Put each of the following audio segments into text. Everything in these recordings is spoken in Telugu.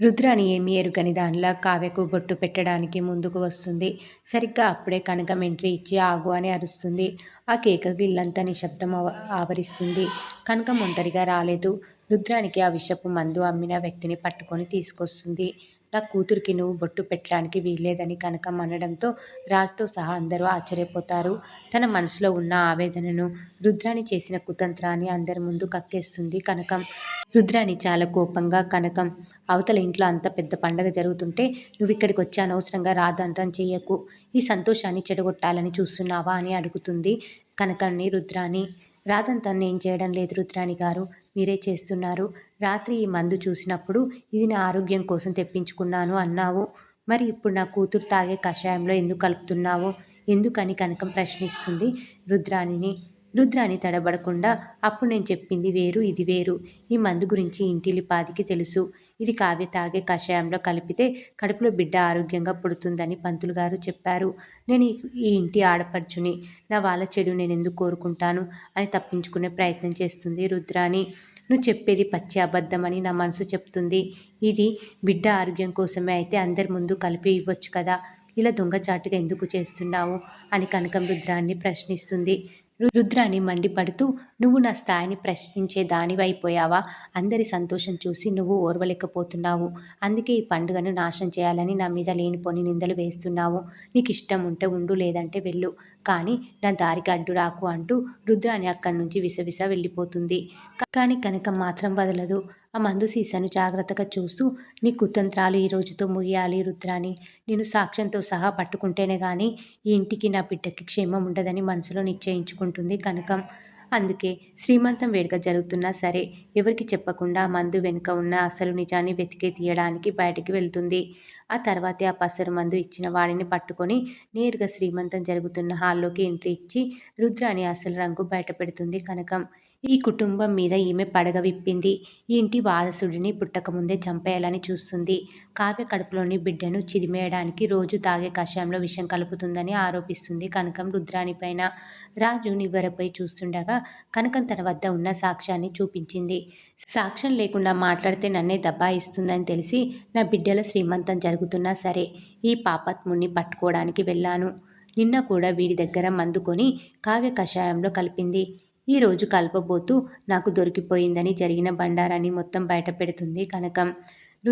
రుద్రాని ఏమీ ఎరుగని దానిలా కావ్యకు బొట్టు పెట్టడానికి ముందుకు వస్తుంది. సరిగ్గా అప్పుడే కనకం ఎంట్రీ ఇచ్చి ఆగు అని అరుస్తుంది. ఆ కేకకు ఇల్లంతా నిశ్శబ్దం ఆవరిస్తుంది. కనకం ఒంటరిగా రాలేదు. రుద్రానికి ఆ విషపు మందు అమ్మిన వ్యక్తిని పట్టుకొని తీసుకొస్తుంది. నా కూతురికి నువ్వు బొట్టు పెట్టడానికి వీల్లేదని కనకం అనడంతో రాజుతో సహా అందరూ ఆశ్చర్యపోతారు. తన మనసులో ఉన్న ఆవేదనను, రుద్రాని చేసిన కుతంత్రాన్ని అందరి ముందు కక్కేస్తుంది కనకం. రుద్రాని చాలా కోపంగా కనకం, అవతల ఇంట్లో అంత పెద్ద పండగ జరుగుతుంటే నువ్విక్కడికి వచ్చి అనవసరంగా రాద్ధాంతం చెయ్యకు. ఈ సంతోషాన్ని చెడగొట్టాలని చూస్తున్నావా అని అడుగుతుంది కనకంని రుద్రాని. రాదంతం నేను చేయడం లేదు రుద్రాని గారు, మీరే చేస్తున్నారు. రాత్రి ఈ మందు చూసినప్పుడు ఇది నా ఆరోగ్యం కోసం తెప్పించుకున్నాను అన్నావు. మరి ఇప్పుడు నా కూతురు తాగే కషాయంలో ఎందుకు కలుపుతున్నావు? ఎందుకని కనకం ప్రశ్నిస్తుంది రుద్రాణిని. రుద్రాణి తడబడకుండా, అప్పుడు నేను చెప్పింది వేరు, ఇది వేరు. ఈ మందు గురించి ఇంటిల్లిపాదికి తెలుసు. ఇది కావ్య తాగే కషాయంలో కలిపితే కడుపులో బిడ్డ ఆరోగ్యంగా పుడుతుందని పంతులు గారు చెప్పారు. నేను ఈ ఇంటి ఆడపడుచుని. నా వాళ్ళ చెడు నేనెందుకు కోరుకుంటాను అని తప్పించుకునే ప్రయత్నం చేస్తుంది రుద్రాణి. నువ్వు చెప్పేది పచ్చి అబద్ధమని నా మనసు చెప్తుంది. ఇది బిడ్డ ఆరోగ్యం కోసమే అయితే అందరి ముందు కలిపి ఇవ్వచ్చు కదా. ఇలా దొంగచాటుగా ఎందుకు చేస్తున్నావు అని కనకం రుద్రాన్ని ప్రశ్నిస్తుంది. రుద్రాని మండిపడుతూ, నువ్వు నా స్థాయిని ప్రశ్నించే దానివైపోయావా? అందరి సంతోషం చూసి నువ్వు ఓర్వలేకపోతున్నావు. అందుకే ఈ పండుగను నాశనం చేయాలని నా మీద లేనిపోని నిందలు వేస్తున్నావు. నీకు ఇష్టం ఉంటే ఉండు, లేదంటే వెళ్ళు. కానీ నా దారికి అడ్డు రాకు అంటూ రుద్రాని అక్కడి నుంచి విసవిస వెళ్ళిపోతుంది. కానీ కనకం మాత్రం వదలదు. ఆ మందు సీసాను జాగ్రత్తగా చూస్తూ, నీ కుతంత్రాలు ఈ రోజుతో ముగియాలి రుద్రాని. నేను సాక్ష్యంతో సహా పట్టుకుంటేనే గాని ఈ ఇంటికి, నా బిడ్డకి క్షేమం ఉండదని మనసులో నిశ్చయించుకుంటుంది కనకం. అందుకే శ్రీమంతం వేడుక జరుగుతున్నా సరే ఎవరికి చెప్పకుండా ఆ మందు వెనుక ఉన్న అసలు నిజాన్ని వెతికి తీయడానికి బయటికి వెళ్తుంది. ఆ తర్వాతే ఆ పసరు మందు ఇచ్చిన వాడిని పట్టుకొని నేరుగా శ్రీమంతం జరుగుతున్న హాల్లోకి ఎంట్రీ ఇచ్చి రుద్రాని అసలు రంగు బయటపెడుతుంది కనకం. ఈ కుటుంబం మీద ఈమె పడగ విప్పింది. ఈ ఇంటి వారసుడిని పుట్టకముందే చంపేయాలని చూస్తుంది. కావ్య కడుపులోని బిడ్డను చిదిమేయడానికి రోజు తాగే కషాయంలో విషం కలుపుతుందని ఆరోపిస్తుంది కనకం రుద్రానిపైన. రాజు నివ్వెరపై చూస్తుండగా కనకం తన వద్ద ఉన్న సాక్ష్యాన్ని చూపించింది. సాక్ష్యం లేకుండా మాట్లాడితే నన్నే దబాయిస్తుందని తెలిసి నా బిడ్డల శ్రీమంతం జరుగుతున్నా సరే ఈ పాపాత్ముణ్ణి పట్టుకోవడానికి వెళ్ళాను. నిన్న కూడా వీడి దగ్గర మందు కొని కావ్య కషాయంలో కలిపింది. ఈరోజు కలపబోతూ నాకు దొరికిపోయిందని జరిగిన బండారాన్ని మొత్తం బయటపెడుతుంది కనకం.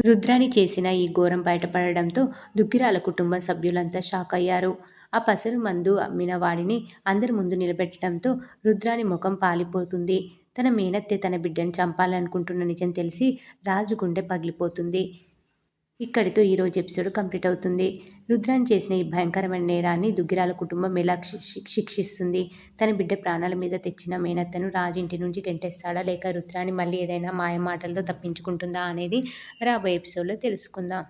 రుద్రాని చేసిన ఈ ఘోరం బయటపడడంతో దుగ్గిరాల కుటుంబం సభ్యులంతా షాక్ అయ్యారు. ఆ పసరు మందు అమ్మిన వాడిని అందరి ముందు నిలబెట్టడంతో రుద్రాని ముఖం పాలిపోతుంది. తన మేనత్తే తన బిడ్డను చంపాలనుకుంటున్న నిజం తెలిసి రాజు గుండె పగిలిపోతుంది. ఇక్కడితో ఈరోజు ఎపిసోడ్ కంప్లీట్ అవుతుంది. రుద్రాని చేసిన ఈ భయంకరమైన నేరాన్ని దుగ్గిరాల కుటుంబం ఎలా శిక్షిస్తుంది? తన బిడ్డ ప్రాణాల మీద తెచ్చిన మేనత్తను రాజు ఇంటి నుంచి గెంటేస్తాడా, లేక రుద్రాని మళ్ళీ ఏదైనా మాయ మాటలతో తప్పించుకుంటుందా అనేది రాబోయే ఎపిసోడ్లో తెలుసుకుందాం.